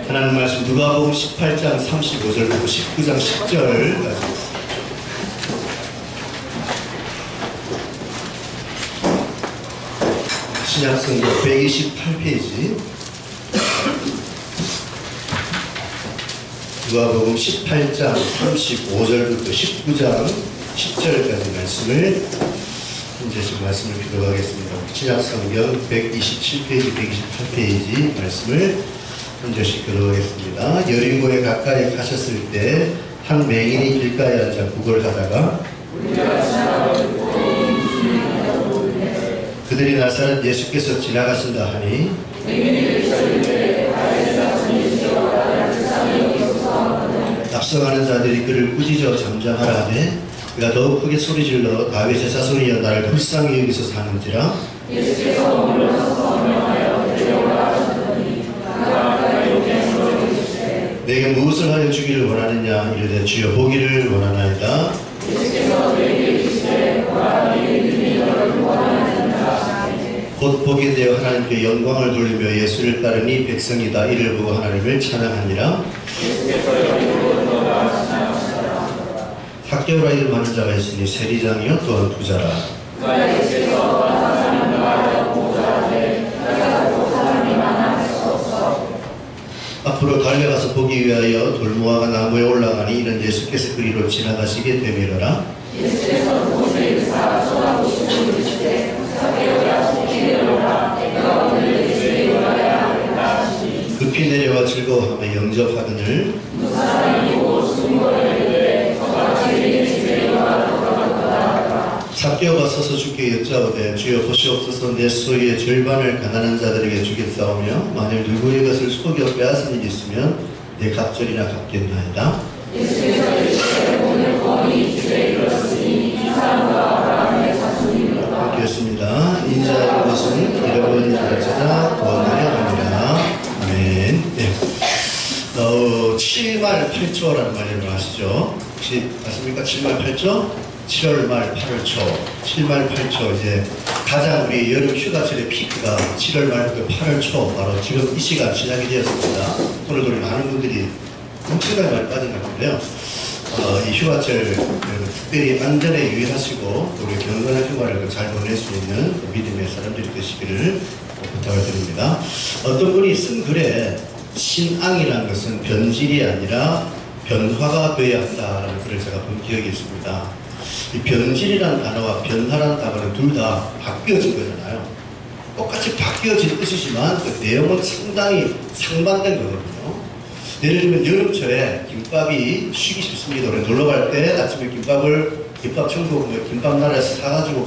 하나님 말씀 누가복음 18장 35절부터 19장 10절까지 신약성경 128페이지 누가복음 18장 35절부터 19장 10절까지 말씀을 현재 지금 말씀을 기도하겠습니다. 신약성경 127페이지, 128페이지 말씀을 한 절씩 기도하겠습니다. 여리고에 가까이 가셨을 때 한 맹인이 길가에 앉아 구걸하다가 그들이 나사렛 예수께서 지나가신다 하니 앞서가는 자들이 그를 꾸짖어 잠잠하라 하되 그가 더욱 크게 소리질러 다윗의 자손이여 나를 불쌍히 여기서 사는지라. 예수께서 물러서서 명하여 데려오라 하셨더니 그가 용맹으로 이르시되 내게 무엇을 하여 주기를 원하느냐 이르되 주여 보기를 원하나이다. 예수께서 내게 이르시되 보라 네 믿음이 너를 구원하였느니라. 곧 보게 되어 하나님께 영광을 돌리며 예수를 따르니 백성이 다 이를 보고 하나님을 찬양하니라. 예수께서 여리고로 들어가시나 삭개오라 이름하는 자가 있으니 세리장이요 또한 부자라. 앞으로 달려가서 보기 위하여 돌무화과 나무에 올라가니 이는 예수께서 그리로 지나가시게 되밀어라. 예수께서 도저히 의사 쳐다보시고 이르시되 삭개오라 속히 내려오라 내가 오늘 예수의 요라야 하겠다 하시니 급히 내려와 즐거워하며 영접하거늘 무사람이고 숨거리되 저같이 예수의 요라 돌아가더라. 삭개오가 서서 주께 여짜오되 주여 보시옵소서 내 소유의 절반을 가난한 자들에게 주겠사오며 만일 누구의 것을 속여 빼앗은 일이 있으면 내 갑절이나 갚겠나이다. 예수께서 이르시되 오늘 구원이 주에 이르렀으니 이 사람과 아브라함의 자손이로다. 그렇습니다. 인자의 것은 잃어버린 자를 찾아 구원하려 합니다. 아멘. 네. 7말 8초라는 말 여러분 아시죠? 혹시 아십니까? 7말 8초? 7월 말 8월 초, 7말 8초 이제 가장 우리 여름 휴가철의 피크가 7월 말부터 8월 초 바로 지금 이 시간 시작이 되었습니다. 오늘도 많은 분들이 엄청나게 많이 빠져나가는데요. 이 휴가철 특별히 안전에 유의하시고 우리 경건한 휴가를 잘 보낼 수 있는 믿음의 사람들이 되시기를 부탁을 드립니다. 어떤 분이 쓴 글에 신앙이라는 것은 변질이 아니라 변화가 되어야 한다라는 글을 제가 본 기억이 있습니다. 이 변질이라는 단어와 변화라는 단어는 둘 다 바뀌어진 거잖아요. 똑같이 바뀌어진 뜻이지만 그 내용은 상당히 상반된 거거든요. 예를 들면 여름철에 김밥이 쉬기 쉽습니다. 우리 놀러 갈 때 아침에 김밥 천국 김밥 나라에서 사가지고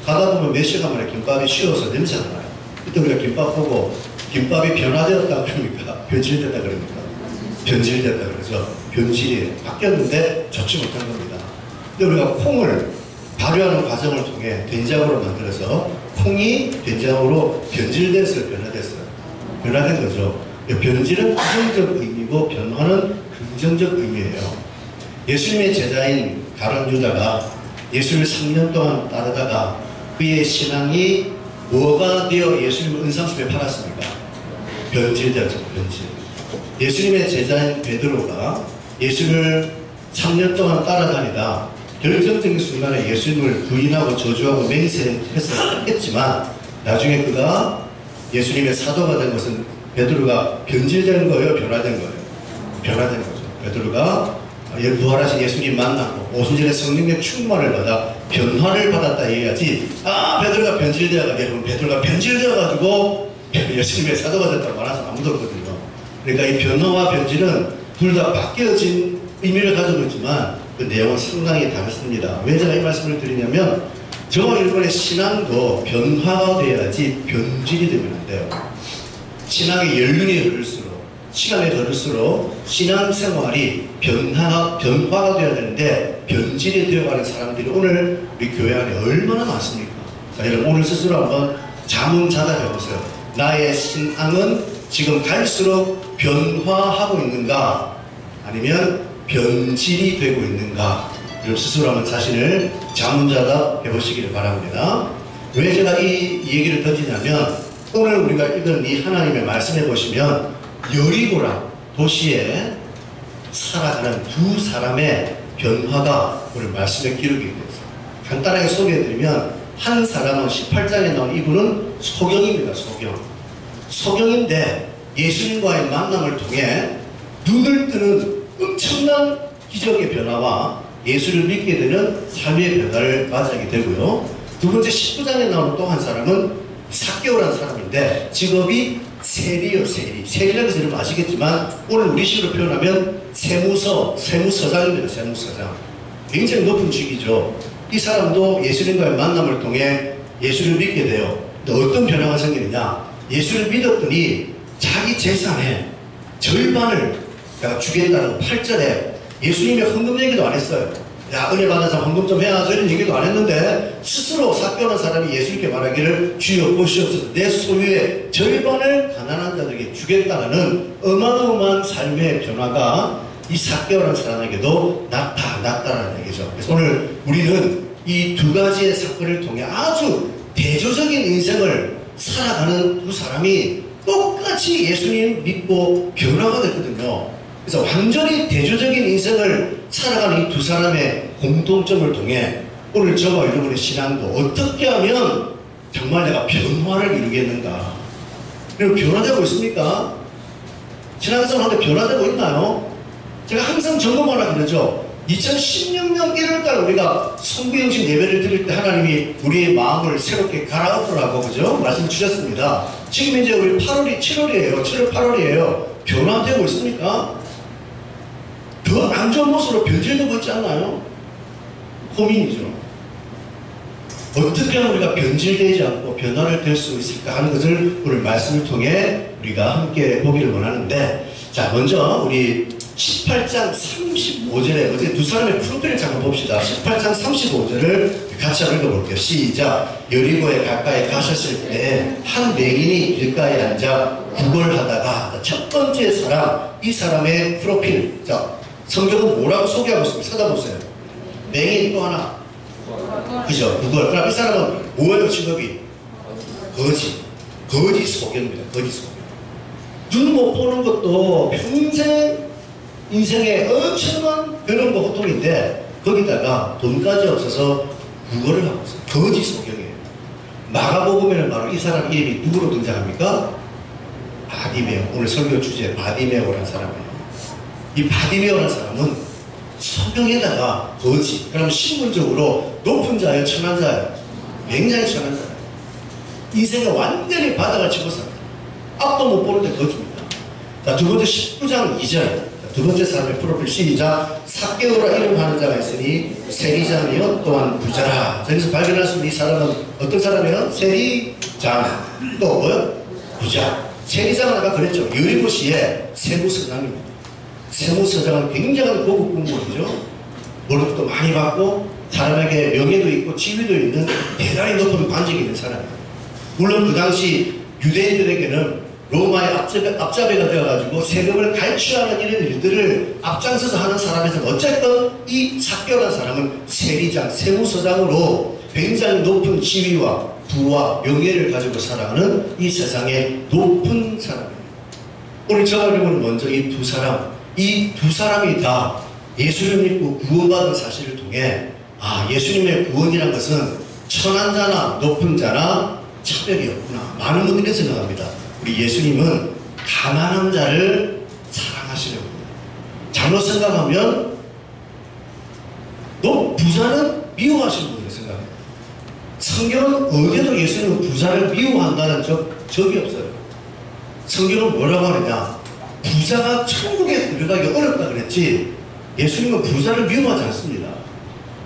가다 보면 몇 시간 만에 김밥이 쉬어서 냄새가 나요. 그때 우리가 김밥 보고 김밥이 변화되었다 그럽니까? 변질됐다 그럽니까? 변질됐다 그러죠. 변질이 바뀌었는데 좋지 못한 겁니다. 근데 우리가 콩을 발효하는 과정을 통해 된장으로 만들어서 콩이 된장으로 변질됐어요, 변화됐어요. 변화된 거죠. 변질은 부정적 의미고 변화는 긍정적 의미예요. 예수님의 제자인 가룟 유다가 예수를 3년 동안 따르다가 그의 신앙이 뭐가 되어 예수님을 은상숲에 팔았습니까? 변질되었죠, 변질. 예수님의 제자인 베드로가 예수를 3년 동안 따라다니다 결정적인 순간에 예수님을 부인하고 저주하고 맹세했지만 나중에 그가 예수님의 사도가 된 것은 베드로가 변질된 거예요? 변화된 거예요? 변화된 거죠. 베드로가 부활하신 예수님 만나고 오순절에 성령의 충만을 받아 변화를 받았다 해야지 베드로가 변질되어가지고 여러분 베드로가 변질되어가지고 예수님의 사도가 됐다고 말하는 사람 아무도 없거든요. 그러니까 이 변화와 변질은 둘 다 바뀌어진 의미를 가지고 있지만 그 내용은 상당히 다릅니다. 왜 제가 이 말씀을 드리냐면 저와 여러분의 신앙도 변화가 돼야지 변질이 되면 안 돼요. 신앙의 연륜이 흐를수록 시간이 흐를수록 신앙생활이 변화가 되어야 되는데 변질이 되어가는 사람들이 오늘 우리 교회 안에 얼마나 많습니까? 자, 여러분 오늘 스스로 한번 자문자답해보세요. 나의 신앙은 지금 갈수록 변화하고 있는가 아니면 변질이 되고 있는가? 여러분 스스로 한번 자신을 자문자답 해보시기를 바랍니다. 왜 제가 이 얘기를 던지냐면 오늘 우리가 읽은 이 하나님의 말씀해 보시면 여리고란 도시에 살아가는 두 사람의 변화가 오늘 말씀에 기록이 되어 있습니다. 간단하게 소개해드리면 한 사람은 18장에 나온 이분은 소경입니다. 소경인데 예수님과의 만남을 통해 눈을 뜨는 엄청난 기적의 변화와 예수를 믿게 되는 삶의 변화를 맞이하게 되고요. 두 번째 19장에 나오는 또 한 사람은 삭개오라는 사람인데 직업이 세리예요. 세리라는 것을 여러분 아시겠지만 오늘 우리식으로 표현하면 세무서장입니다. 세무서장. 굉장히 높은 직이죠. 이 사람도 예수님과의 만남을 통해 예수를 믿게 돼요. 근데 어떤 변화가 생기느냐? 예수를 믿었더니 자기 재산의 절반을 내가 주겠다는 8절에 예수님이 헌금 얘기도 안 했어요. 야, 은혜 받은 사람 헌금 좀 해야죠. 이런 얘기도 안 했는데 스스로 삭개오는 사람이 예수님께 말하기를 주여 보시옵소서 내 소유의 절반을 가난한 자들에게 주겠다는 어마어마한 삶의 변화가 이 삭개오라는 사람에게도 나타났다는 얘기죠. 그래서 오늘 우리는 이 두 가지의 사건을 통해 아주 대조적인 인생을 살아가는 두 사람이 똑같이 예수님 믿고 변화가 됐거든요. 그래서 완전히 대조적인 인생을 살아가는 이 두 사람의 공통점을 통해 오늘 저와 여러분의 신앙도 어떻게 하면 정말 내가 변화를 이루겠는가? 그리고 변화되고 있습니까? 신앙생활하는데 변화되고 있나요? 제가 항상 점검하라 그러죠. 2016년 1월달 우리가 성부영신 예배를 드릴 때 하나님이 우리의 마음을 새롭게 갈아엎으라고 그죠? 말씀 주셨습니다. 지금 이제 우리 7월 8월이에요. 변화되고 있습니까? 더 안 좋은 모습으로 변질되고 있지 않나요? 고민이죠. 어떻게 하면 우리가 변질되지 않고 변화를 될 수 있을까 하는 것을 오늘 말씀을 통해 우리가 함께 보기를 원하는데, 자, 먼저 우리 18장 35절에 어제 두 사람의 프로필을 잠깐 봅시다. 18장 35절을 같이 한번 읽어볼게요. 시작. 여리고에 가까이 가셨을 때 한 맹인이 길가에 앉아 구걸하다가, 첫 번째 사람, 이 사람의 프로필. 자, 성경은 뭐라고 소개하고 있습니다. 찾아보세요. 맹인 또 하나. 그죠? 구걸. 그럼 이 사람은 뭐예요, 직업이? 거지 소경입니다. 거지 소경. 눈 못 보는 것도 평생 인생의 엄청난 괴로움과 고통인데 거기다가 돈까지 없어서 구걸을 하고 있어요. 거지 소경이에요. 마가복음에는 바로 이 사람 이름이 누구로 등장합니까? 바디메오. 오늘 설교 주제 바디메오라는 사람이에요. 이 바디메오라는 사람은 소경에다가 거지. 그럼 신분적으로 높은 자예요, 천한 자예요? 굉장히 천한 자예요. 인생을 완전히 바닥을 치고 삽니다. 앞도 못 보는데 거지입니다. 자, 두 번째 19장 2절. 두 번째 사람의 프로필 시작. 삭개오라 이름하는 자가 있으니 세리장이요 또한 부자라. 저기서 발견할 수 있는 이 사람은 어떤 사람이에요? 세리장. 또 뭐요? 부자. 세리장은 아까 그랬죠. 여리고시의 세무서장입니다. 세무서장은 굉장한 고급 공무원이죠. 월급도 많이 받고 사람에게 명예도 있고 지위도 있는 대단히 높은 관직이 있는 사람이에요. 물론 그 당시 유대인들에게는 로마의 앞잡이가 되어가지고 세금을 갈취하는 이런 일들을 앞장서서 하는 사람에서 어쨌든 이 삭개오라는 사람은 세리장, 세무서장으로 굉장히 높은 지위와 부와 명예를 가지고 살아가는 이 세상의 높은 사람이에요. 오늘 저와 여러분은 먼저 이 두 사람이 다 예수를 믿고 구원받은 사실을 통해 예수님의 구원이란 것은 천한 자나 높은 자나 차별이 없구나. 많은 분들이 생각합니다. 우리 예수님은 가난한 자를 사랑하시는 분이에요. 잘못 생각하면 부자는 미워하시는 분이라고 생각합니다. 성경은 어디에도 예수님은 부자를 미워한다는 적이 없어요. 성경은 뭐라고 하느냐? 부자가 천국에 들어가기 어렵다 그랬지 예수님은 부자를 미워하지 않습니다.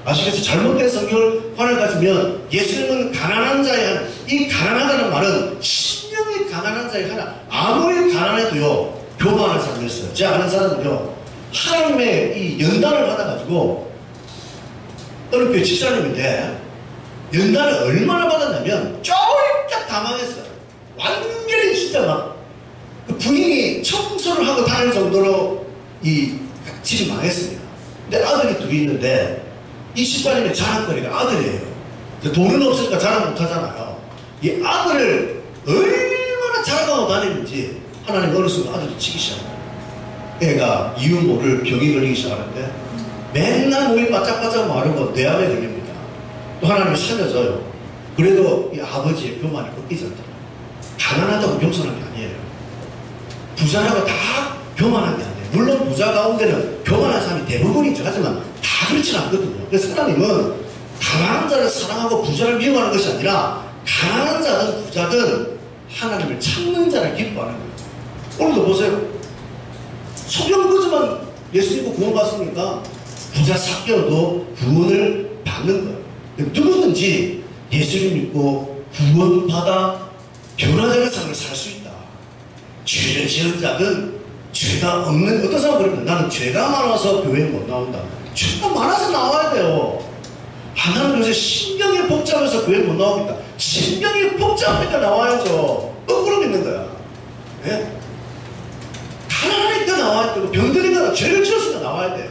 아시겠죠? 잘못된 성경관을 가지면 예수님은 가난한 자의 하나, 이 가난하다는 말은 신령히 가난한 자의 하나, 아무리 가난해도요 교만한 사람이었어요. 제가 아는 사람은요 하나님의 이 연단을 받아가지고 어느 교회 집사님인데 연단을 얼마나 받았냐면 쫄딱 다 망했어요. 완전히 진짜 막 그 부인이 청소를 하고 다닐 정도로 이 집이 망했습니다. 근데 아들이 둘이 있는데 이 집사님의 자랑거리가 아들이에요. 돈은 없으니까 자랑 못하잖아요. 이 아들을 얼마나 자랑하고 다니는지 하나님 어느 순간 아들도 치기 시작해요. 애가 이유 모를 병이 걸리기 시작하는데 맨날 몸이 바짝바짝 마르고 뇌암에 걸립니다. 또 하나님이 살려줘요. 그래도 이 아버지의 교만이 꺾이지 않더라. 가난하다고 겸손한 게 아니에요. 부자라고 다 교만한 게 아니에요. 물론 부자 가운데는 교만한 사람이 대부분이죠. 하지만 다 그렇지는 않거든요. 그래서 하나님은 가난한 자를 사랑하고 부자를 미워하는 것이 아니라 가난한 자든 부자든 하나님을 찾는 자를 기뻐하는 거예요. 오늘도 보세요. 소경거지만 예수 믿고 구원받습니까? 부자 삭개오도 구원을 받는 거예요. 누구든지 예수를 믿고 구원받아 변화되는 삶을 살 수 있다. 죄를 지은 자든 죄가 없는, 어떤 사람은 그럽니다. 나는 죄가 많아서 교회에 못 나온다. 죄가 많아서 나와야 돼요. 나는 요새 신경이 복잡해서 교회에 못 나옵니다. 신경이 복잡하니까 나와야죠. 거꾸로 믿는 거야. 네? 가난하니까 나와야 되고 병드니까 죄를 지었으니까 나와야 돼요.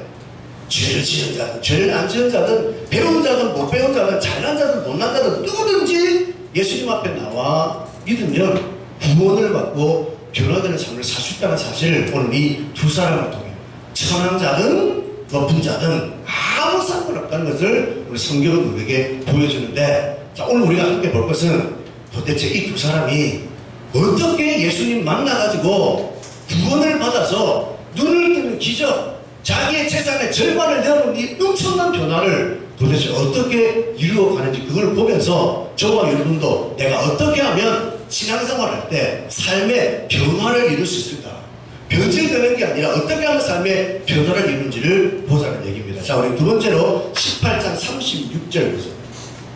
죄를 지은 자든 죄를 안 지은 자든 배운 자든 못 배운 자든 잘난 자든 못난 자든 누구든지 예수님 앞에 나와 믿으면 구원을 받고 변화되는 삶을 살 수 있다는 사실을 오늘 이 두 사람을 통해 천한 자든 높은 자든 아무 상관없다는 것을 우리 성경은 우리에게 보여주는데, 자, 오늘 우리가 함께 볼 것은 도대체 이 두 사람이 어떻게 예수님 만나가지고 구원을 받아서 눈을 뜨는 기적, 자기의 재산의 절반을 내어놓은 이 엄청난 변화를 도대체 어떻게 이루어가는지 그걸 보면서 저와 여러분도 내가 어떻게 하면 신앙생활할 때 삶의 변화를 이룰 수 있을까? 변질되는 게 아니라 어떻게 하면 삶의 변화를 이루는지를 보자는 얘기입니다. 자, 우리 두 번째로 18장 36절 보세요.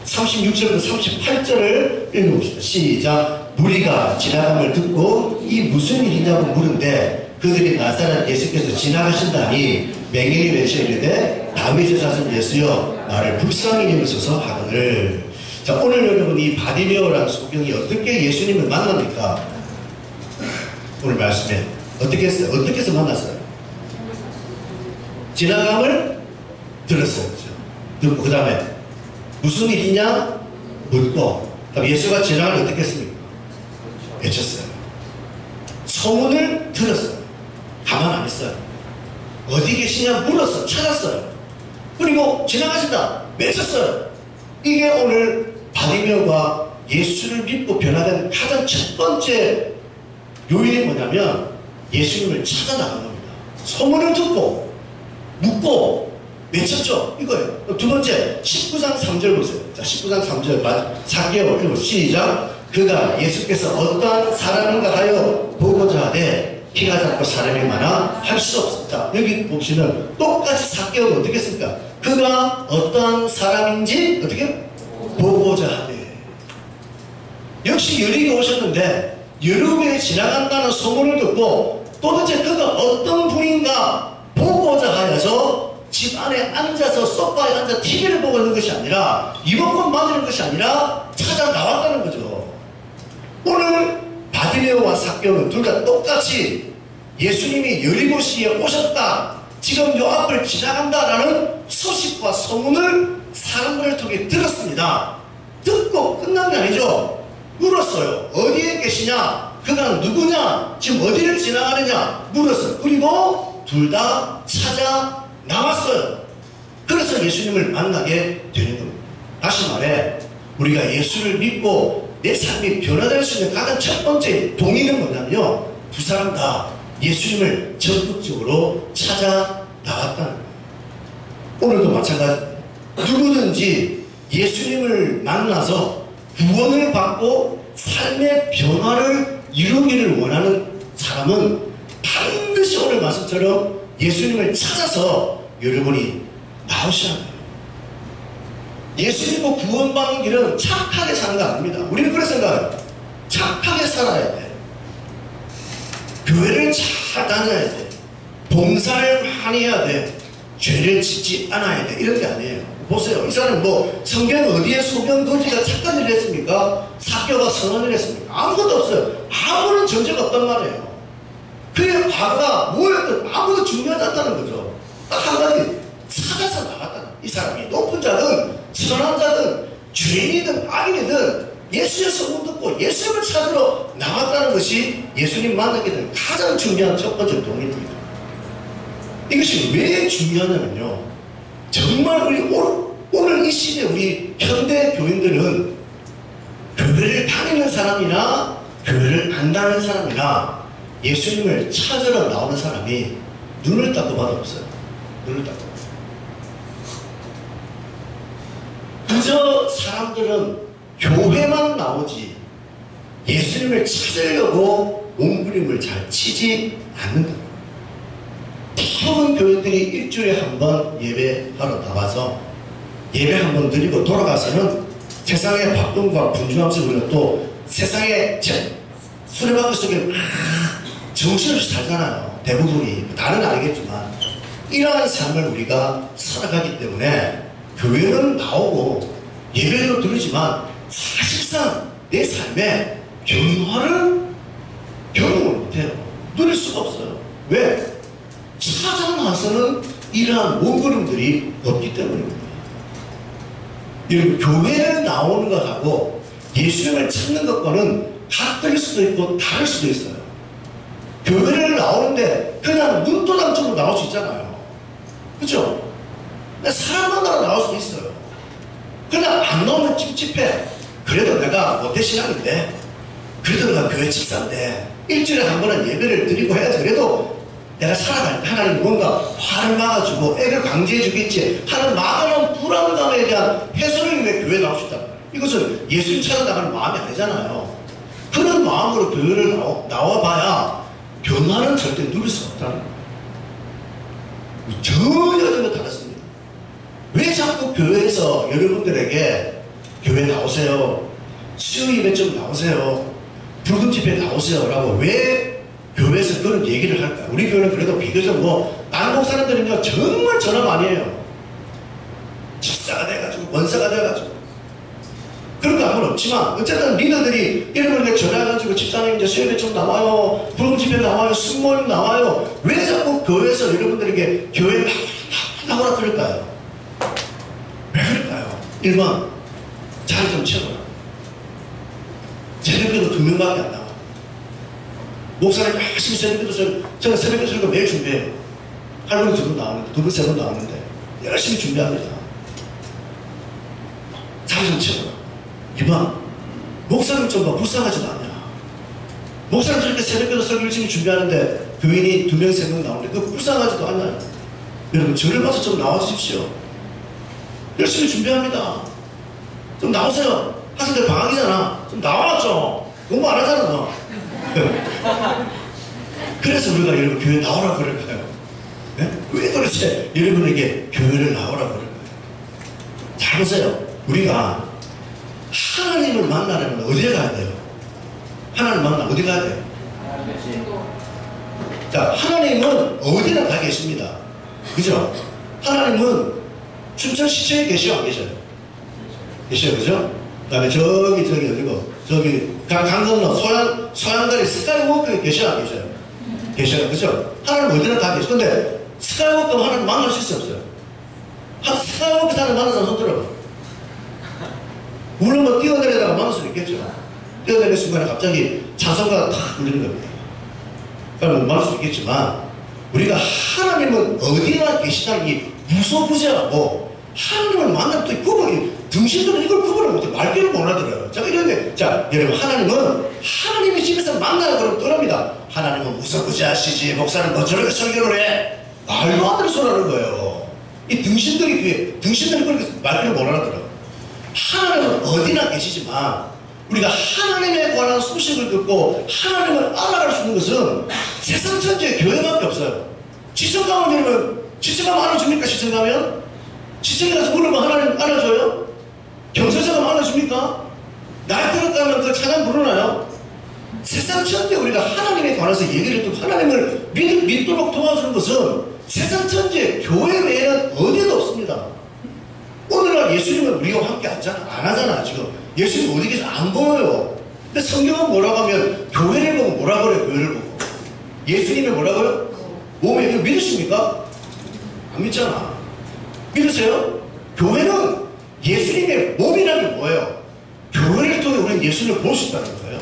36절부터 38절을 읽어봅시다. 시작. 무리가 지나감을 듣고 이 무슨 일이냐고 물은데 그들이 나사렛 예수께서 지나가신다니 맹인이 외쳐 이르되 다윗의 자손 예수여 나를 불쌍히 여기소서 하거늘. 자, 오늘 여러분 이 바디메오라는 소경이 어떻게 예수님을 만납니까? 오늘 말씀에 어떻게 했어요? 어떻게 해서 만났어요? 지나감을 들었어요. 그렇죠? 듣고 그 다음에 무슨 일이냐? 묻고 그럼 예수가 지나감을 어떻게 했습니까? 외쳤어요. 소문을 들었어요. 가만 안 했어요. 어디 계시냐 물었어요. 찾았어요. 그리고 지나가신다 외쳤어요. 이게 오늘 바디메오가 예수를 믿고 변화된 가장 첫 번째 요인이 뭐냐면 예수님을 찾아 나간 겁니다. 소문을 듣고 묻고 외쳤죠. 이거예요. 두 번째 19장 3절 보세요. 자, 19장 3절 4개월 읽고 시작. 그가 예수께서 어떠한 사람인가 하여 보고자 하되 키가 작고 사람이 많아 할 수 없었다. 여기 보시면 똑같이 4개월 어떻게 했습니까? 그가 어떠한 사람인지 어떻게 보고자 하되. 역시 여리고 오셨는데 여리고에 지나간다는 소문을 듣고 도대체 그가 어떤 분인가 보고자 하여서 집 안에 앉아서 소파에 앉아 TV를 보고 있는 것이 아니라 이번권 맞는 것이 아니라 찾아 나왔다는 거죠. 오늘 바디메오와 삭개오는 둘 다 똑같이 예수님이 여리고시에 오셨다, 지금 요 앞을 지나간다라는 소식과 소문을 사람들을 통해 들었습니다. 듣고 끝난 게 아니죠. 물었어요. 어디에 계시냐? 그가 누구냐? 지금 어디를 지나가느냐? 물었어요. 그리고 둘 다 찾아 나왔어요. 그래서 예수님을 만나게 되는 겁니다. 다시 말해 우리가 예수를 믿고 내 삶이 변화될 수 있는 가장 첫 번째 동의는 뭐냐면요, 두 사람 다 예수님을 적극적으로 찾아 나왔다는 거예요. 오늘도 마찬가지. 누구든지 예수님을 만나서 구원을 받고 삶의 변화를 이루기를 원하는 사람은 반드시 오늘 말씀처럼 예수님을 찾아서 여러분이 나오셔야 해요. 예수 믿고 구원받는 길은 착하게 사는 거 아닙니다. 우리는 그렇게 생각해요. 착하게 살아야 돼. 교회를 잘 다녀야 돼. 봉사를 많이 해야 돼. 죄를 짓지 않아야 돼. 이런 게 아니에요. 보세요. 이 사람 뭐 성경 어디에 소경거지가 착한 일을 했습니까? 삭개오가 선한 일을 했습니까? 아무것도 없어요. 아무런 전제가 없단 말이에요. 그의 과거가 뭐였든 아무도 중요하지 않다는 거죠. 딱 한 가지, 찾아서 나갔다는. 이 사람이 높은 자든 선한 자든 죄인이든 악인이든 예수의 소문 듣고 예수님을 찾으러 나왔다는 것이 예수님 만나게 된 가장 중요한 첫 번째 동기입니다. 이것이 왜 중요하냐면요, 정말 우리 오늘 이 시대 우리 현대 교인들은 교회를 다니는 사람이나 교회를 안 다니는 사람이나 예수님을 찾으러 나오는 사람이 눈을 닦고 봐도 없어요. 눈을 닦고. 그저 사람들은 교회만 나오지 예수님을 찾으려고 몸부림을 잘 치지 않는다. 대부분 교회들이 일주일에 한 번 예배하러 나와서 예배 한 번 드리고 돌아가서는 세상의 바쁨과 분주함 속으로 또 세상의 수레바퀴 속에 정신없이 살잖아요. 대부분이. 다는 아니겠지만 이러한 삶을 우리가 살아가기 때문에 교회는 나오고 예배도 드리지만 사실상 내 삶에 변화를 경험을 못해요. 누릴 수가 없어요. 왜? 찾아나서는 이러한 몸부림들이 없기 때문입니다. 여러분, 교회를 나오는 것하고 예수님을 찾는 것과는 같을 수도 있고 다를 수도 있어요. 교회를 나오는데 그냥 눈도장처럼 나올 수 있잖아요. 그죠? 사람 만나러 나올 수도 있어요. 그냥 안 나오면 찝찝해. 그래도 내가 모태신앙인데, 그래도 내가 교회 집사인데 일주일에 한 번은 예배를 드리고 해야지. 그래도 내가 살아갈 때 하나님 뭔가 화를 막아주고 애를 강제해 주겠지 하는 막연한 불안감에 대한 해소를 위해 교회에 나올 수 있단 말이에요. 이것은 예수님 찾아나가는 마음이 아니잖아요. 그런 마음으로 교회를 나와봐야 변화는 절대 누릴 수 없다는 거예요. 전혀 다르습니다. 왜 자꾸 교회에서 여러분들에게 교회 나오세요, 수요 예배 좀 나오세요, 붉은 집회 나오세요 라고 왜 교회에서 그런 얘기를 할까요? 우리 교회는 그래도 비교적 남국 사람들은요 정말 전화 많이 해요. 집사가 돼가지고 원사가 돼가지고 그런 거 아무런 없지만 어쨌든 리더들이 이름을 전화해가지고 집사님 이제 수요일에 좀 나와요, 붉은 집회 나와요, 순모임 나와요. 왜 자꾸 교회에서 여러분들에게 교회 나오라 그럴까요? 왜 그럴까요? 1번 자리 좀 채워라. 새벽에도 2명밖에 안 나와. 목사님 열심히 새벽에도 저는 새벽에 설교 매일 준비해요. 할머니 2분 나오는데 2분 3분 나오는데 열심히 준비합니다. 자리 좀 채워라. 2번 목사님 좀 봐. 불쌍하지도 않냐. 목사님 저렇게 새벽에도 설교 열심히 준비하는데 교인이 2명 3명 나오는데 그거 불쌍하지도 않나요? 여러분 저를 봐서 좀 나와주십시오. 열심히 준비합니다. 좀 나오세요. 학생들 방학이잖아. 좀 나와줘. 공부 안 하잖아 너. 그래서 우리가 여러분 교회 나오라고 그럴까요? 네? 왜 도대체 여러분에게 교회를 나오라고 그럴까요? 잘 보세요. 우리가 하나님을 만나려면 어디에 가야 돼요? 하나님을 만나 어디 가야 돼요? 자, 하나님은 어디나 다 계십니다. 그죠? 하나님은 춘천시청에 계시오 안 계셔요? 계셔요. 그죠? 그 다음에 저기 어디고 저기 강 건너 소양다리 스카이워크에 계셔요 안 계셔요? 계셔요. 그죠? 하나님 어디나 다 계셔. 근데 스카이워크 하나님 만날 수 있어요 없어요? 스카이워크 사람 만나는 사람 손 들어봐. 물론 뭐 뛰어내리다가 만날 수 있겠죠. 뛰어내리는 순간에 갑자기 차선가 탁 울리는 겁니다. 그러니까 못 만날 수 있겠지만 우리가 하나님은 어디나 계시다는 게 무소부재하고 하나님을 만나면 또 구분이 등신들은 이걸 구분을 못해. 말귀를 못 알아들어요. 자, 이런데 자 여러분 하나님은 하나님의 집에서 만나라 그러면 떠납니다. 하나님은 무소부재하시지 목사는 뭐 저렇게 설교를 해. 말도 안 되는 소리 하는 거예요. 이 등신들이 그렇게 말귀를 못 알아들어요. 하나님은 어디나 계시지만 우리가 하나님에 관한 소식을 듣고 하나님을 알아갈 수 있는 것은 세상 전체에 교회밖에 없어요. 지청 가면 여러분 지청 가면 알아줍니까? 지청 가면? 지청에 가서 물으면 하나님 알아줘요? 경찰서 가면 알아줍니까? 날 들었다면 그 찬양 부르나요? 세상 전체에 우리가 하나님에 관해서 얘기를 듣고 하나님을 믿도록 도와주는 것은 세상 전체에 교회 외에는 어디에도 없습니다. 오늘날 예수님은 우리와 함께 안 하잖아 지금. 예수님 어디 계세요? 안 보여요. 근데 성경은 뭐라고 하면 교회를 보고 뭐라 그래요? 교회를 보고 예수님을 뭐라고요? 몸에 이거 믿으십니까? 안 믿잖아. 믿으세요? 교회는 예수님의 몸이라는 게 뭐예요? 교회를 통해 우리는 예수님을 볼 수 있다는 거예요.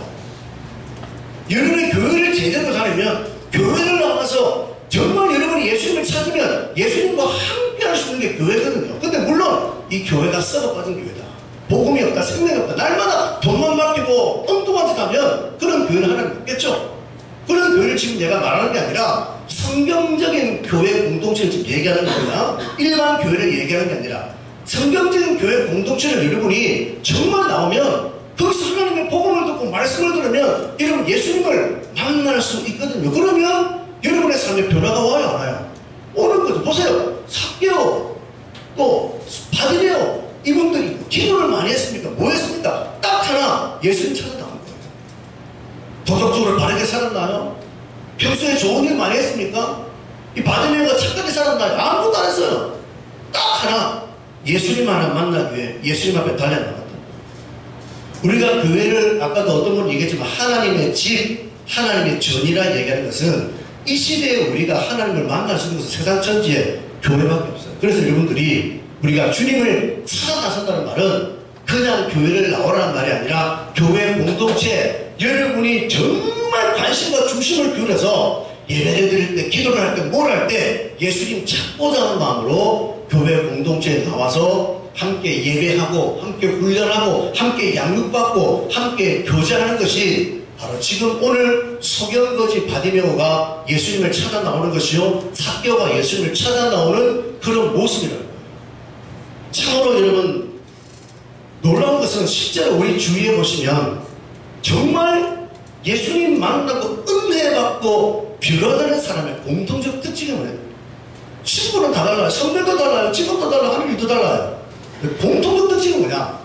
여러분이 교회를 제대로 다니면, 교회를 나와서 정말 여러분이 예수님을 찾으면 예수님과 함께 할 수 있는 게 교회거든요. 근데 물론 이 교회가 썩어빠진 교회다, 복음이 없다, 생명이 없다, 날마다 돈만 맡기고 엉뚱한 짓 하면 그런 교회는 하나님 없겠죠. 그런 교회를 지금 내가 말하는 게 아니라 성경적인 교회 공동체를 지금 얘기하는 거냐, 일반 교회를 얘기하는 게 아니라 성경적인 교회 공동체를 여러분이 정말 나오면 거기서 하나님의 복음을 듣고 말씀을 들으면 여러분 예수님을 만날 수 있거든요. 그러면 여러분의 삶에 변화가 와요, 안 와요? 오는 거죠. 보세요. 삭개오, 또 바디메오, 이분들이 기도를 많이 했습니까? 뭐 했습니까? 딱 하나, 예수님 찾아 나온 거예요. 도덕적으로 바르게 살았나요? 평소에 좋은 일 많이 했습니까? 이 바디메오가 착하게 살았나요? 아무것도 안 했어요. 딱 하나, 예수님 하나 만나기 위해 예수님 앞에 달려나갔다. 우리가 교회를 아까도 어떤 분 얘기했지만 하나님의 집, 하나님의 전이라 얘기하는 것은 이 시대에 우리가 하나님을 만날 수 있는 것은 세상 전지에 교회밖에 없어요. 그래서 여러분들이 우리가 주님을 찾아 나선다는 말은 그냥 교회를 나오라는 말이 아니라 교회 공동체, 여러분이 정말 관심과 중심을 기울여서 예배를 드릴 때, 기도를 할 때, 뭘 할 때 예수님 찾고자 하는 마음으로 교회 공동체에 나와서 함께 예배하고 함께 훈련하고 함께 양육받고 함께 교제하는 것이 바로 지금 오늘 소경거지 바디메오가 예수님을 찾아 나오는 것이요, 삭개오가 예수님을 찾아 나오는 그런 모습이라는 거예요. 참으로 여러분 놀라운 것은 실제로 우리 주위에 보시면 정말 예수님 만나고 은혜받고 변화되는 사람의 공통적 특징이 뭐예요? 신분은 다 달라요. 성별도 달라요. 직업도 달라요. 하는 일도 달라요. 공통적 특징은 뭐냐?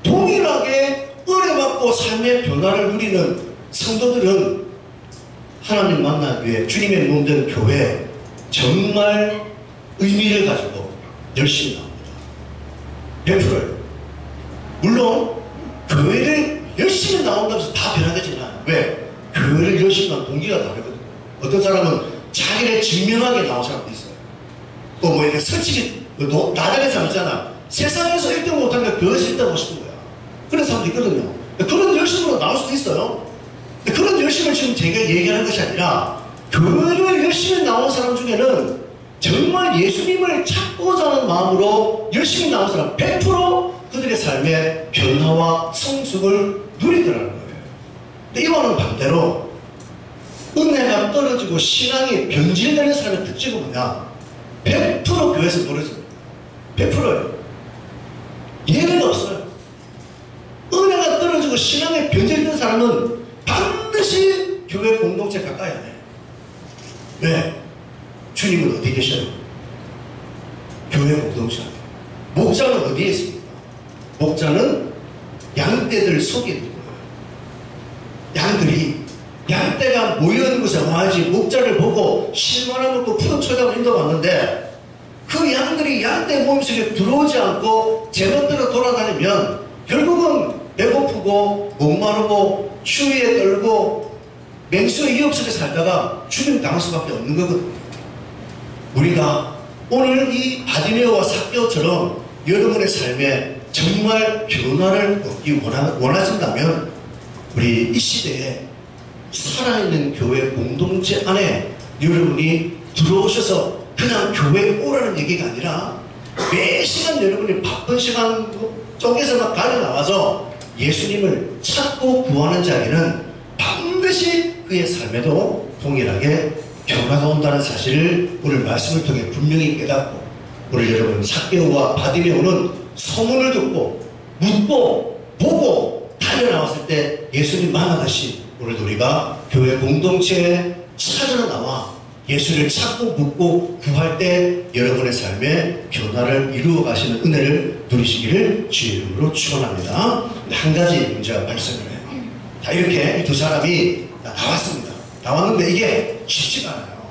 동일하게 은혜받고 삶의 변화를 누리는 성도들은 하나님 만나기 위해 주님의 몸 된 교회 정말 의미를 가지고 열심히 나옵니다. 100%예요. 물론 교회를 열심히 나온다고 해서 다 변화되지 않아요. 왜? 교회를 열심히 하는 동기가 다르거든요. 어떤 사람은 자기를 증명하게 나온 사람도 있어요. 또 뭐 이렇게 솔직히 나다른 사람 있잖아. 세상에서 1등 못하니까 교회에서 1등 하고 싶은 거야. 그런 사람도 있거든요. 그런 열심으로 나올 수도 있어요. 그런 열심을 지금 제가 얘기하는 것이 아니라 교회를 열심히 나온 사람 중에는 정말 예수님을 찾고자 하는 마음으로 열심히 나온 사람 100% 그들의 삶의 변화와 성숙을 누리더라는 거예요. 근데 이거는 반대로 은혜가 떨어지고 신앙이 변질되는 사람의 특징은 뭐냐? 100% 교회에서 무너집니다. 100%예요. 예외가 없어요. 은혜가 떨어지고 신앙에 변질된 사람은 반드시 교회 공동체 가까이 안 해요. 왜? 주님은 어디 계셔요? 교회 공동체 안에. 목자는 어디에 있습니까? 목자는 양떼들 속에 있는 거예요. 양들이 양떼가 모여있는 곳에 와야지 목자를 보고 실만한 것도 푸른 초장을 인도받는데 그 양들이 양떼 몸 속에 들어오지 않고 제멋대로 돌아다니면 결국은 배고프고 목마르고 추위에 떨고 맹수의 위협 속에 살다가 죽임 당할 수밖에 없는 거거든요. 우리가 오늘 이 바디메오와 삭개오처럼 여러분의 삶에 정말 변화를 얻기 원하신다면 우리 이 시대에 살아있는 교회 공동체 안에 여러분이 들어오셔서 그냥 교회에 오라는 얘기가 아니라 매 시간 여러분이 바쁜 시간 쪽에서만 달려나와서 예수님을 찾고 구하는 자에게는 반드시 그의 삶에도 동일하게 변화가 온다는 사실을 오늘 말씀을 통해 분명히 깨닫고 오늘 여러분 삭개오와 바디메오는 소문을 듣고 묻고 보고 달려나왔을 때 예수님 만나듯이 오늘도 우리가 교회 공동체에 찾아 나와 예수를 찾고 묻고 구할 때 여러분의 삶에 변화를 이루어 가시는 은혜를 누리시기를 주의 이름으로 축원합니다. 한 가지 문제가 발생을 해요. 자, 이렇게 이 두 사람이 나왔습니다. 나왔는데 이게 쉽지가 않아요.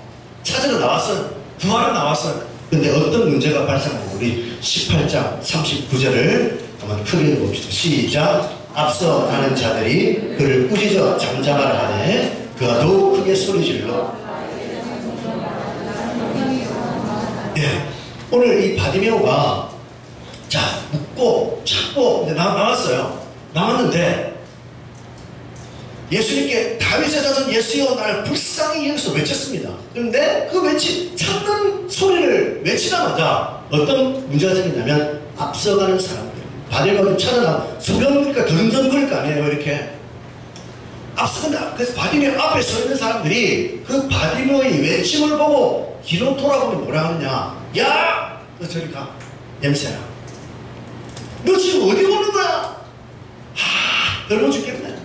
찾으러 나왔어요. 구하러 나왔어요. 근데 어떤 문제가 발생하고 우리 18장 39절을 한번 크게 봅시다. 시작. 앞서 가는 자들이 그를 꾸짖어 잠잠하라 하되 그가 더욱 크게 소리질러. 예, 오늘 이 바디메오가 자 묻고 찾고 이제 나왔어요. 나왔는데 예수님께 다윗의 자손 예수여 나를 불쌍히 여기서 외쳤습니다. 그런데 그 찾는 소리를 외치자마자 어떤 문제가 생기냐면 앞서가는 사람들 바디메오가 좀 찾아나고 소변이니까 던전거릴 거 아니에요. 이렇게 앞서간다. 그래서 바디메오 앞에 서 있는 사람들이 그 바디메오의 외침을 보고 뒤로 돌아보면 뭐라 하느냐. 야! 너 저리 가. 냄새나. 너 지금 어디 오는 거야? 넓어 죽겠네.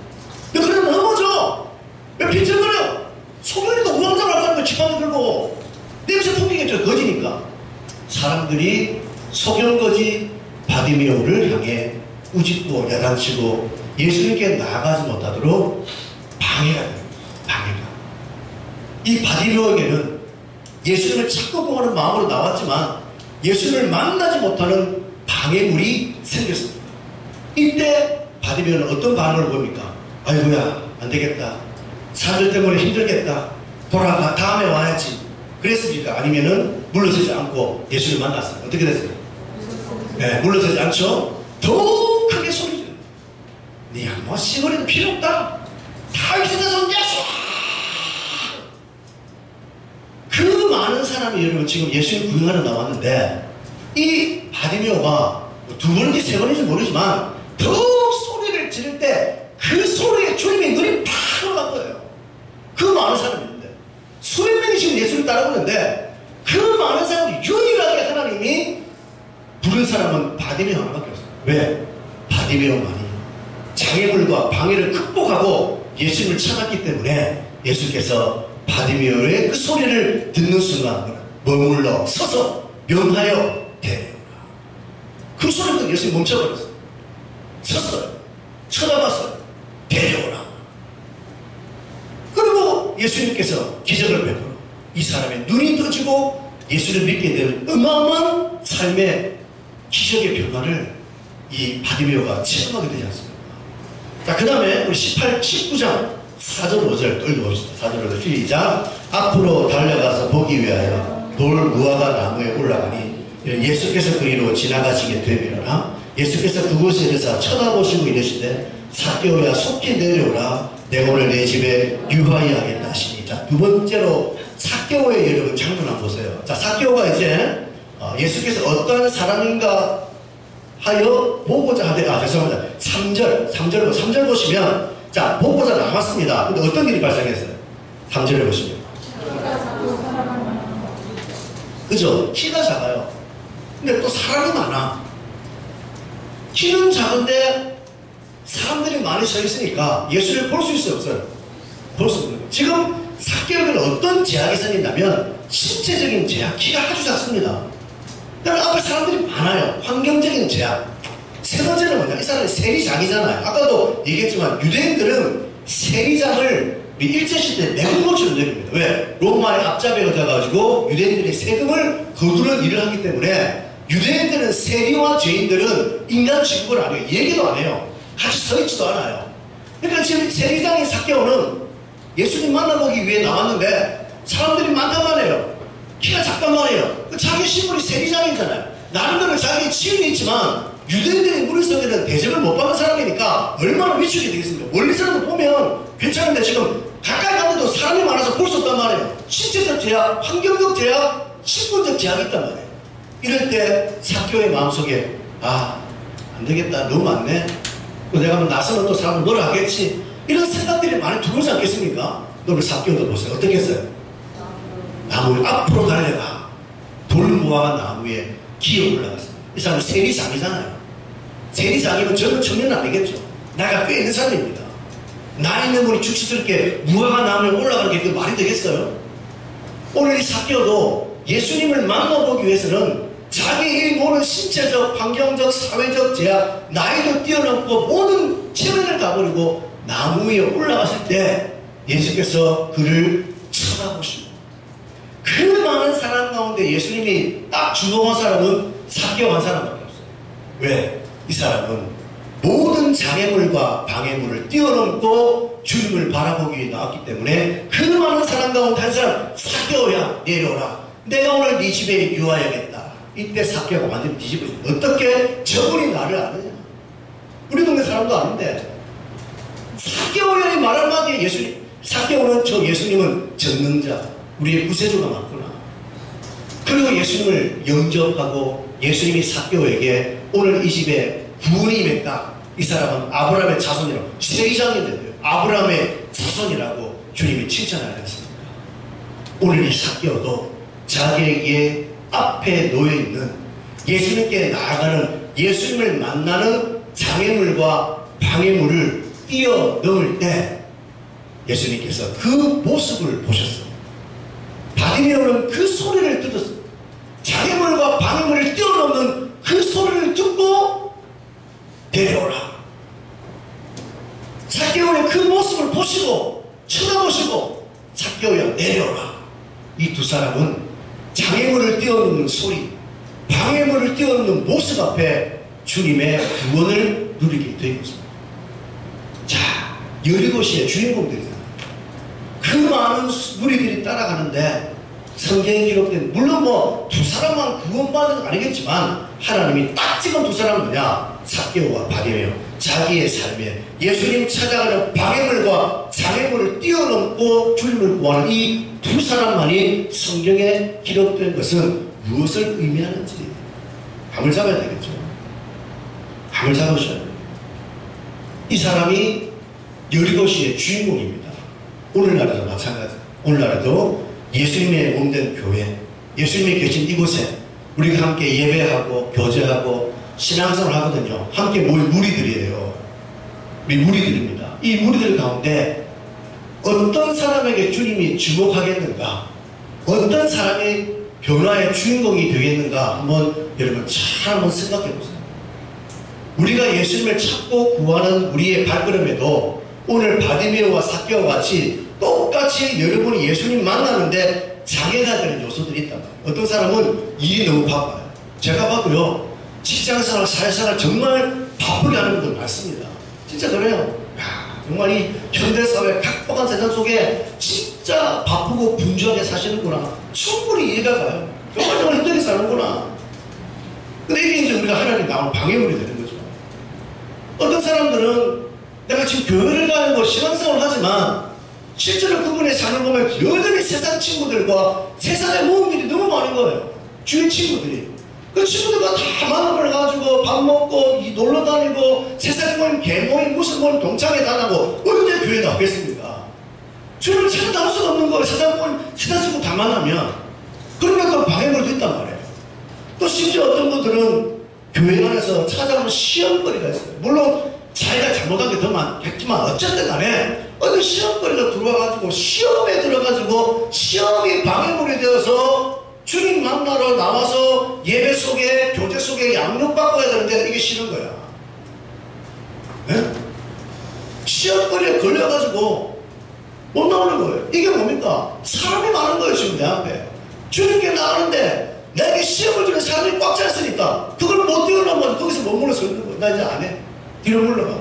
너 그러면 넘어져. 왜 빈정거려? 소변이가 우왕좌왕하는 거 지팡이 들고 냄새 풍기겠죠. 거지니까. 사람들이 소경거지 바디메오를 향해 꾸짖고 야단치고 예수님께 나아가지 못하도록 방해가 됩니다. 방해가. 이 바디메오에게는 예수님을 찾고 보는 마음으로 나왔지만 예수님을 만나지 못하는 방해물이 생겼습니다. 이때 바디메오는 어떤 반응을 보입니까? 아이고야 안되겠다. 사람들 때문에 힘들겠다. 돌아가 다음에 와야지. 그랬습니까? 아니면은 물러서지 않고 예수를 만났어요. 어떻게 됐어요? 네, 물러서지 않죠? 더 크게 소리 질러. 니야 뭐 시골에도 필요 없다. 다윗의 자손 예수! 그 많은 사람이 여러분 지금 예수님 구경하러 나왔는데 이 바디메오가 두 번인지 세 번인지 모르지만 더욱 소리를 지를 때 그 소리에 주님의 눈이 팍 들어간 거예요. 그 많은 사람이 있는데 수백 명이 지금 예수를 따라오는데 그 많은 사람이 유일하게 하나님이 부른 사람은 바디메오 하나밖에 없어요. 왜? 바디메오만이 장애물과 방해를 극복하고 예수님을 찾았기 때문에 예수께서 바디메오의 그 소리를 듣는 순간 머물러 서서 명하여 대려라. 그 소리를 듣고 예수님 멈춰버렸어요. 섰어요. 쳐다봤어요. 데려오라. 그리고 예수님께서 기적을 베풀어 이 사람의 눈이 떠지고 예수를 믿게 되는 어마어마한 삶의 기적의 변화를 이 바디메오가 체험하게 되지 않습니까? 자, 그 다음에 우리 19장 4절 5절 또 읽어봅시다. 4절 5절 시작. 앞으로 달려가서 보기 위하여 돌 무화과 나무에 올라가니 예수께서 그리로 지나가시게 되밀어라. 예수께서 그곳에 이르사 쳐다보시고 이르시되 삭개오야 속히 내려오라. 내가 오늘 내 집에 유하여 하겠다 하시니. 자, 두 번째로 삭개오의 여러분 장면 한번 보세요. 자, 삭개오가 이제 예수께서 어떤 사람인가 하여 보고자 하되, 죄송합니다. 3절 보시면, 자, 보고자 나왔습니다. 근데 어떤 일이 발생했어요? 3절에 보시면. 그죠? 키가 작아요. 근데 또 사람이 많아. 키는 작은데 사람들이 많이 서 있으니까 예수를 볼 수 있어요, 없어요? 볼 수 없는 거예요. 지금 삭개오에는 어떤 제약이 생긴다면 신체적인 제약, 키가 아주 작습니다. 그다음에 앞에 사람들이 많아요. 환경적인 제약. 세 번째는 뭐냐? 이 사람이 세리장이잖아요. 아까도 얘기했지만 유대인들은 세리장을 우리 일제시대 내군고처럼 내립니다. 왜? 로마의 앞잡이가 돼가지고 유대인들이 세금을 거두는 일을 하기 때문에 유대인들은 세리와 죄인들은 인간 취급을 안 해요. 얘기도 안 해요. 같이 서 있지도 않아요. 그러니까 지금 세리장인 삭개오는 예수님 만나보기 위해 나왔는데 사람들이 많단 말이에요. 키가 작단 말이에요. 자기 신분이 세리장이잖아요. 나름대로 자기 지위는 있지만 유대인들의 머릿속에는 대접을 못 받는 사람이니까 얼마나 위축이 되겠습니까? 멀리서라도 보면 괜찮은데 지금 가까이 가는데도 사람이 많아서 볼 수 없단 말이에요. 신체적 제약, 환경적 제약, 신분적 제약이 있단 말이에요. 이럴 때 삭개오의 마음속에 안 되겠다. 너무 많네. 내가 한번 나서면 또 사람을 뭐라 하겠지. 이런 생각들이 많이 들어오지 않겠습니까? 너를 삭개오도 보세요. 어떻게 했어요? 나무 앞으로 달려가. 돌무화과 나무에 기어 올라갔습니다. 이 사람은 세리장이잖아요. 세리장이면 저는 청년 아니겠죠. 나이가 꽤 있는 사람입니다. 나이 있는 분이 주치스럽게 무화과 나무에 올라가는 게 그 말이 되겠어요? 오늘 이 삭개오도 예수님을 만나보기 위해서는 자기의 모든 신체적, 환경적, 사회적 제약, 나이도 뛰어넘고 모든 체면을 다 버리고 나무 위에 올라갔을 때 예수께서 그를 쳐다보시고 그 많은 사람 가운데 예수님이 딱 주목한 사람은 삭개오 한 사람밖에 없어요. 왜? 이 사람은 모든 장애물과 방해물을 뛰어넘고 주님을 바라보기 위해 나왔기 때문에 그 많은 사람 가운데 한 사람, 삭개오야 내려오라. 내가 오늘 네 집에 유하여야겠다. 이때 삭개오가 완전히 뒤집어집니다. 어떻게 저분이 나를 아느냐? 우리 동네 사람도 아닌데. 삭개오인이 말 한마디에 예수님, 삭개오는 저 예수님은 전능자, 우리의 구세주가 맞구나. 그리고 예수님을 영접하고 예수님이 삭개오에게 오늘 이 집에 구원이 임했다. 이 사람은 아브라함의 자손이라고, 세기장인데도요. 아브라함의 자손이라고 주님이 칭찬하지 않습니까? 오늘 이 삭개오도 자기에게 앞에 놓여있는 예수님께 나아가는, 예수님을 만나는 장애물과 방해물을 뛰어넘을 때 예수님께서 그 모습을 보셨어요. 바디메오는 그 소리를 듣었어요. 장애물과 방해물을 뛰어넘는 그 소리를 듣고 내려오라. 삭개오의 그 모습을 보시고 쳐다보시고 삭개오야 내려오라. 이 두 사람은 장애물을 뛰어넘는 소리, 방해물을 뛰어넘는 모습 앞에 주님의 구원을 누리게 된 것입니다. 자, 여리고시의 주인공들이잖아요. 그 많은 무리들이 따라가는데 성경에 기록된, 물론 뭐 두 사람만 구원받은 건 아니겠지만 하나님이 딱 찍은 두 사람은 뭐냐? 삭개오와 바디메오. 자기의 삶에 예수님 찾아가는 방해물과 장애물을 뛰어넘고 주님을 구하는 이 두 사람만이 성경에 기록된 것은 무엇을 의미하는지 감을 잡아야 되겠죠. 감을 잡으셔야 돼요. 이 사람이 여리고시의 주인공입니다. 오늘날에도 마찬가지입니다. 오늘날에도 예수님의 몸된 교회, 예수님이 계신 이곳에 우리가 함께 예배하고 교제하고 신앙생활을 하거든요. 함께 모인 무리들이에요. 우리 무리들입니다. 이 무리들 가운데 어떤 사람에게 주님이 주목하겠는가, 어떤 사람이 변화의 주인공이 되겠는가, 한번 여러분 잘 한번 생각해 보세요. 우리가 예수님을 찾고 구하는 우리의 발걸음에도 오늘 바디메오와 삭개오와 같이 똑같이 여러분이 예수님 만나는데 장애가 되는 요소들이 있단 말이에요. 어떤 사람은 일이 너무 바빠요. 제가 봐도요, 직장생활, 사회생활 정말 바쁘게 하는 분들 많습니다. 진짜 그래요. 정말 이 현대사회 각박한 세상 속에 진짜 바쁘고 분주하게 사시는구나. 충분히 이해가 가요. 정말 힘들게 사는구나. 근데 이게 이제 우리가 하나님 나온 방해물이 되는 거죠. 어떤 사람들은 내가 지금 교회를 다니고 신앙생활을 하지만 실제로 그분의 삶을 보면 여전히 세상 친구들과 세상의 모험들이 너무 많은 거예요. 주위 친구들이. 그 친구들과 다 만남을 가지고 밥 먹고 놀러 다니고 세상 모임, 개모임, 무슨 모임 동창회 다니고 언제 교회 나오겠습니까? 주님을 찾아 나올 수가 없는 거예요. 세상 모임, 세상 친구 다 만나면. 그러면 또 방해물도 있단 말이에요. 또 심지어 어떤 분들은 교회 안에서 찾아오는 시험거리가 있어요. 물론 자기가 잘못한 게 더 많겠지만 어쨌든 간에 어떤 시험거리가 들어와가지고 시험에 들어가지고 시험이 방해물이 되어서 주님 만나러 나와서 예배 속에 교제 속에 양육받고 해야 되는데 이게 싫은 거야. 네? 시험거리에 걸려가지고 못 나오는 거예요. 이게 뭡니까? 사람이 많은 거예요. 지금 내 앞에 주님께 나가는데 내게 시험을 주는 사람이 꽉 찼으니까 그걸 못 뛰어넘으면 거기서 머물러 서 있는 거예요. 나 이제 안 해. 뒤로 물러가.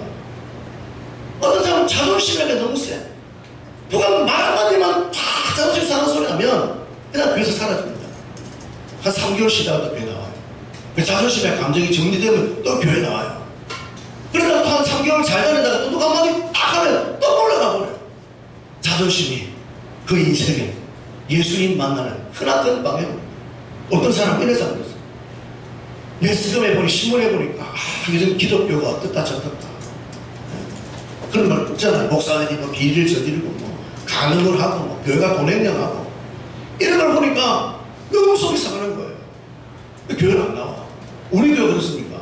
어떤 사람은 자존심에게 너무 세. 누가 말 한마디만 다 자존심 상한 소리 하면 그냥 교회에서 사라집니다. 한 3개월 쉬다가 또 교회 나와요. 그 자존심의 감정이 정리되면 또 교회 나와요. 그러다가 또 한 3개월 잘 다니다가 또 누가 한마디 딱 하면 또 올라가 버려요. 자존심이 그 인생에 예수님 만나는 크나큰 방해입니다. 어떤 사람 이런 사람이 있어요. 뉴스점에 보니 신문에 보니까 요즘 기독교가 어떻다 저떻다 그런 걸 있잖아요. 목사들이 뭐 비리를 저지르고 뭐 간음을 하고 뭐 교회가 돈행령하고 이런 걸 보니까 너무 속이 상하는 거예요. 교회는 안 나와. 우리 교회 그렇습니까?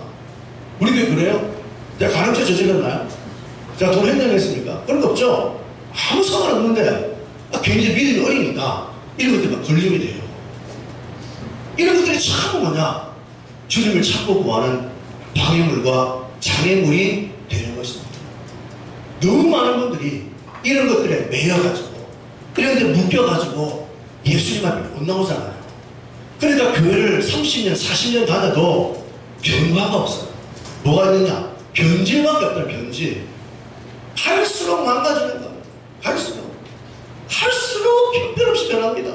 우리 교회 그래요? 제가 간음죄 저질렀나요? 제가 돈행령했습니까? 그런 거 없죠? 아무 상관없는데 괜히 믿음이 어리니까 이런 것들이 막 걸림이 돼요. 이런 것들이 참 뭐냐? 주님을 찾고 구하는 방해물과 장애물이 되는 것입니다. 너무 많은 분들이 이런 것들에 매여가지고 이런 데 묶여가지고 예수님 앞에 못 나오잖아요. 그러니까 교회를 30년, 40년 다녀도 변화가 없어요. 뭐가 있느냐? 변질밖에 없다. 변질. 갈수록 망가지는 거예요. 갈수록 형편없이 변합니다.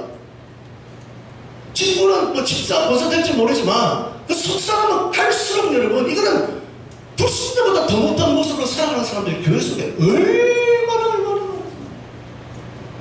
친구는 뭐 집사 벌써 될지 모르지만 그 속사람은 갈수록 여러분 이거는 불 없을 때보다 더 못한 모습으로 살아가는 사람들이 교회 속에 얼마나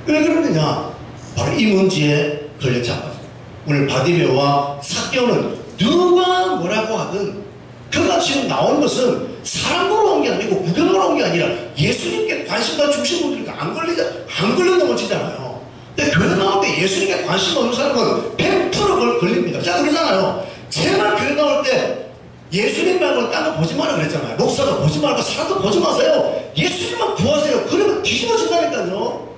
왜 그러느냐? 바로 이 문제에 걸려 잡아서 오늘 바디메오와 삭개오는 누가 뭐라고 하든 그가 지금 나온 것은 사람 보러 온 게 아니고 구경 보러 온 게 아니라 예수님께 관심과 중심을 두니까 안 걸려 넘어지잖아요. 근데 교회 나올 때 예수님께 관심 없는 사람은 100% 걸립니다. 자, 그러잖아요. 제발 교회 나올 때 예수님 말고는 딴 거 보지 마라 그랬잖아요. 목사가 보지 말고 사람도 보지 마세요. 예수님만 구하세요. 그러면 뒤집어진다니까요.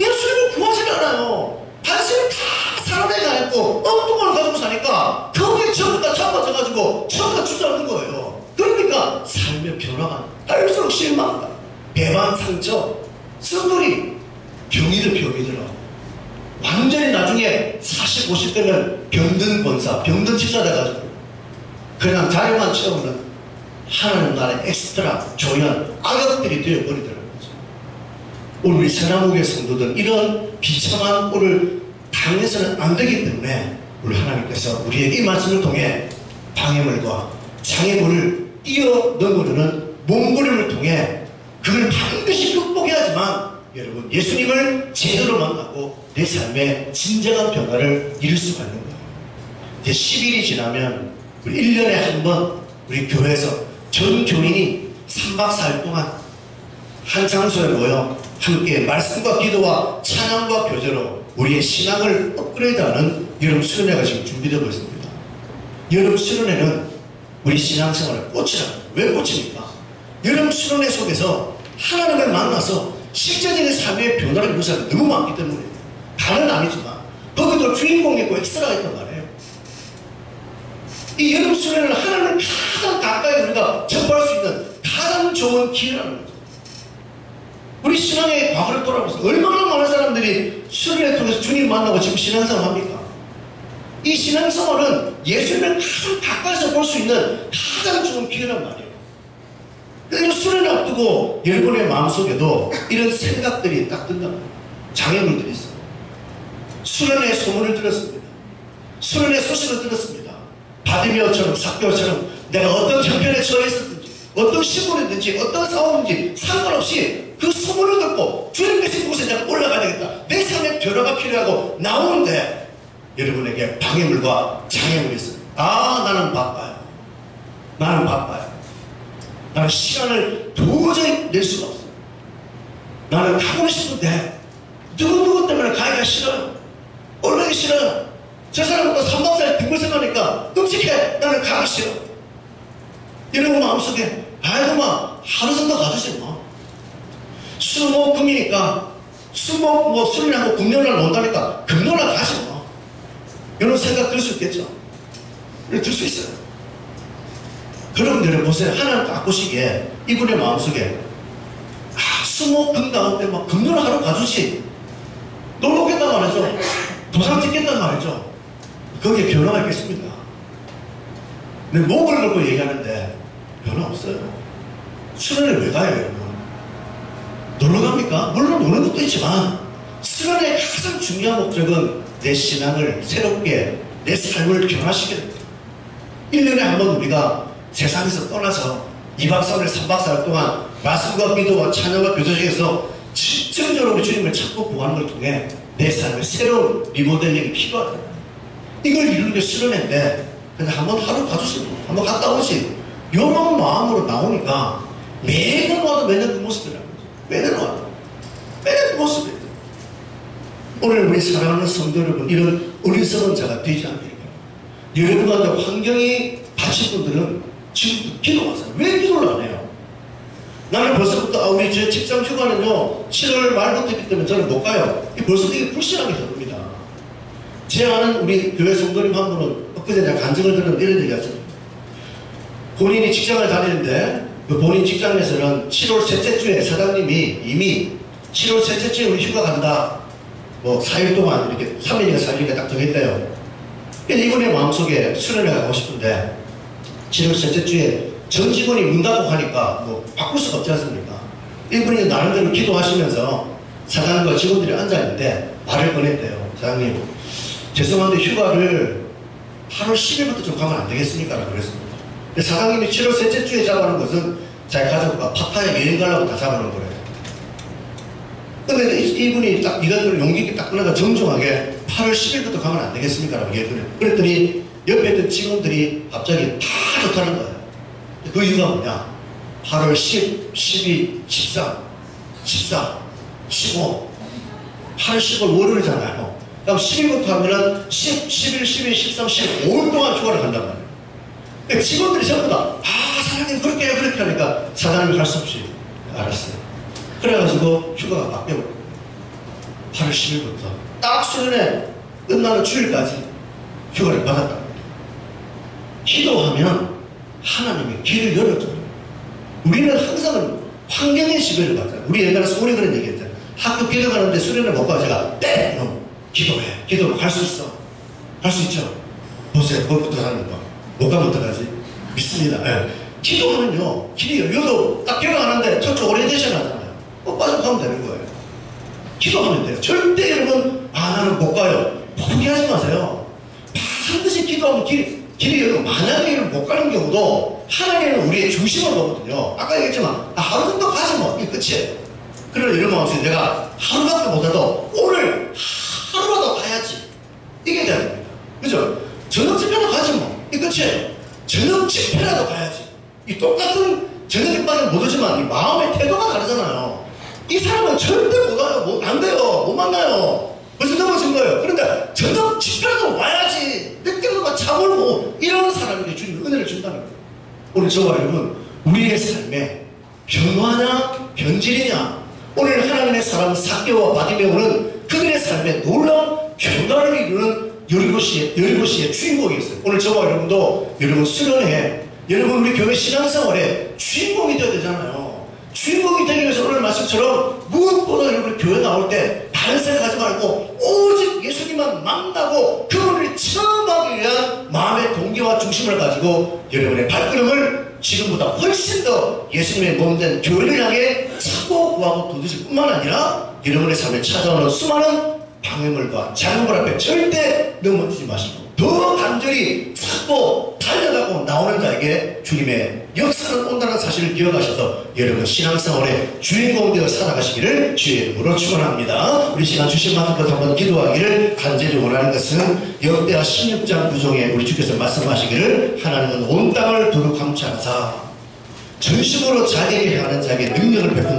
예수님을 구하지 않아요. 관심을 다 사람에게 안 했고 엉뚱한 걸 가지고 사니까 거기에 전부 다 잡아져가지고 전부 다 주저앉는 거예요. 그러니까 삶의 변화가 할수록 실망한다. 배반 상처, 쓴소리, 병이 들어. 완전히 나중에 40, 50대면 병든 권사, 병든 집사 돼가지고 그냥 자료만 채우는 하나님 나라의 엑스트라 조연 악역들이 되어버리더라고요. 오늘 우리 세나무교회 성도들 이런 비참한 꼴을 당해서는 안 되기 때문에 우리 하나님께서 우리에게 이 말씀을 통해 방해물과 장애물을 뛰어넘으려는 몸부림을 통해 그걸 반드시 극복해야지만 여러분 예수님을 제대로 만나고 내 삶에 진정한 변화를 이룰 수가 있는 거예요. 이제 10일이 지나면 우리 1년에 한 번 우리 교회에서 전 교인이 3박 4일 동안 한 장소에 모여 함께 말씀과 기도와 찬양과 교제로 우리의 신앙을 업그레이드하는 여름 수련회가 지금 준비되고 있습니다. 여름 수련회는 우리 신앙생활의 꽃이랍니다. 왜 꽃입니까? 여름 수련회 속에서 하나님을 만나서 실제적인 삶의 변화를 이루는 사람이 너무 많기 때문에 다는 아니지만 거기도 주인공이 있고 엑스트라가 있단 말이에요. 이 여름 수련회는 하나님을 가장 가까이 우리가 접할 수 있는 가장 좋은 기회라는 거죠. 우리 신앙의 과거를 돌아보면서 얼마나 많은 사람들이 수련회 통해서 주님 만나고 지금 신앙생활을 합니까? 이 신앙생활은 예수님을 가장 가까이서 볼 수 있는 가장 좋은 기회란 말이에요. 그래서 수련회 앞두고 여러분의 마음속에도 이런 생각들이 딱 든단 말이에요. 장애물들이 있어요. 수련회 소문을 들었습니다. 수련회 소식을 들었습니다. 바디메오처럼 삭개오처럼 내가 어떤 형편에 처해 있었든지 어떤 신분이든지 어떤 상황인지 상관없이 그 소문을 듣고 주님 계신 곳에 내가 올라가야 되겠다. 내 삶에 변화가 필요하고 나오는데 여러분에게 방해물과 장애물이 있어요. 나는 바빠요. 나는 시간을 도저히 낼 수가 없어요. 나는 가고 싶은데 누구 때문에 가기가 싫어요. 올라가기 싫어요. 저 사람은 또 3박 4일 등을 생각하니까 끔찍해. 나는 가기 싫어. 이러고 마음속에 하루 정도 가주지 뭐. 수목금이니까 수련하고 금요일날 온다니까 금요일날 가지 뭐. 이런 생각 들 수 있겠죠. 들 수 있어요. 그럼 여러분 보세요. 하나님 딱 보시기에 이분의 마음속에 수목금 가운데 막 금요일 하루 가주지 놀러 오겠단 말이죠. 도장 찍겠단 말이죠. 거기에 변화가 있겠습니까? 내 목을 걸고 얘기하는데 변화 없어요. 수련회 왜 가요 여러분? 놀러 갑니까? 물론 노는 것도 있지만 수련회의 가장 중요한 목적은 내 신앙을 새롭게 내 삶을 변화시키는 거예요. 1년에 한 번 우리가 세상에서 떠나서 2박 3일 3박 4일 동안 말씀과 기도와 찬양과 교제 중에서 집중적으로 우리 주님을 찾고 구하는 걸 통해 내 삶의 새로운 리모델링이 필요하다. 이걸 이루는 게 수련회인데 그냥 한번 하루 가주시고 한번 갔다 오지 이런 마음으로 나오니까 매년 와도 매년 그 모습이라는 거죠. 매년 와도 매년 그 모습이에요. 오늘 우리 사랑하는 성도 여러분 이런 어리석은 자가 되지 않게 여러분한테 환경이 닫힌 분들은 지금부터 기도하세요. 왜 기도를 안 해요? 나는 벌써부터 우리 제 직장 휴가는요 7월 말부터 있기 때문에 저는 못 가요. 벌써 되게 불신하게 됩니다. 제 아는 우리 교회 성도님 한 분은 엊그제 내가 간증을 들었는데 이런 얘기 하죠. 본인이 직장을 다니는데 그 본인 직장에서는 7월 셋째 주에 사장님이 이미 7월 셋째 주에 우리 휴가 간다. 뭐 4일 동안 이렇게 3일인가 4일인가 딱 정했대요. 그래서 이분의 마음속에 수련회 가고 싶은데 7월 셋째 주에 전 직원이 문 닫고 가니까 뭐 바꿀 수가 없지 않습니까? 이분이 나름대로 기도하시면서 사장님과 직원들이 앉아있는데 말을 꺼냈대요. 사장님 죄송한데 휴가를 8월 10일부터 좀 가면 안 되겠습니까? 라고 그랬습니다. 사장님이 7월 셋째 주에 잡아놓은 것은 자기 가족과 파타야 여행 가려고 다 잡아놓은 거래요. 근데 이분이 딱 이것을 용기 있게 딱 끊어가 정중하게 8월 10일부터 가면 안 되겠습니까? 라고 얘기했더니 그랬더니 옆에 있던 직원들이 갑자기 다 좋다는 거예요. 그 이유가 뭐냐? 8월 10, 12, 13, 14, 15 8월 10월 월요일이잖아요. 그럼 10일부터 하면은 10, 11, 12, 13, 15일 동안 휴가를 간단 말이에요. 그러니까 직원들이 전부 다 사장님 그렇게 해요 그렇게 하니까 사장님이 할 수 없이 알았어요. 그래가지고 휴가가 바뀌어버려요. 8월 10일부터 딱 수련회 끝나는 주일까지 휴가를 받았다. 기도하면 하나님이 길을 열어줘요. 우리는 항상 환경의 지배를 받아요. 우리 옛날에 소리 그런 얘기 했잖아요. 학교 기도 가는데 수련회 못 가고 제가 너 기도해. 기도로 갈 수 있어. 갈 수 있죠. 보세요. 그것부터 하는 거. 못 가면 어떡하지? 믿습니다. 예. 기도하면요. 길이 열려도 딱 기도하는데 저쪽 오리엔테이션 하잖아요. 빠져가면 되는 거예요. 기도하면 돼요. 절대 여러분 나는 못 가요. 포기하지 마세요. 반드시 기도하면 길이 열리고 만약에 못 가는 경우도 하나님은 우리의 중심을 보거든요. 아까 얘기했지만 하루 정도 가지 뭐 이게 끝이에요. 그러나 이런 마음속에 내가 하루밖에 못해도 오늘 하루라도 가야지 이게 돼야 됩니다. 그죠? 저녁 집회라도 가지 뭐 이게 끝이에요. 저녁 집회라도 가야지. 이 똑같은 저녁 집회는 못 오지만 이 마음의 태도가 다르잖아요. 이 사람은 절대 못 와요. 안 돼요. 못 만나요. 벌써 넘어진 거예요. 그런데 저녁 집회라도 와야지. 늦게도 잠을 못 이런 사람에게 주님 은혜를 준다는 거예요. 오늘 저와 여러분 우리의 삶에 변화냐 변질이냐 오늘 하나님의 사람 삭개와 바디메오는 그들의 삶에 놀라운 변화를 이루는 여리고시의 주인공이었어요. 오늘 저와 여러분도 여러분 수련회 여러분 우리 교회 신앙생활에 주인공이 되어야 되잖아요. 주인공이 되기 위해서 오늘 말씀처럼 무엇보다 여러분 교회 나올 때 다른 생각하지 말고 오직 예수님만 만나고 그분을 체험하기 위한 마음의 동기와 중심을 가지고 여러분의 발걸음을 지금보다 훨씬 더 예수님의 몸된 교회를 향해 찾고 구하고 도드실 뿐만 아니라 여러분의 삶에 찾아오는 수많은 방해물과 장애물 앞에 절대 넘어지지 마시고 더 간절히 찾고 달려가고 나오는 자에게 주님의 역사는 온다는 사실을 기억하셔서 여러분 신앙생활의 주인공 되어 살아가시기를 주의 이름으로 축원합니다. 우리 시간 주신 만큼 한번 기도하기를 간절히 원하는 것은 역대하 16장 9종에 우리 주께서 말씀하시기를 하나님은 온 땅을 두루 감찰하사 전심으로 자기에게 행하는 자에게 능력을 베푼다.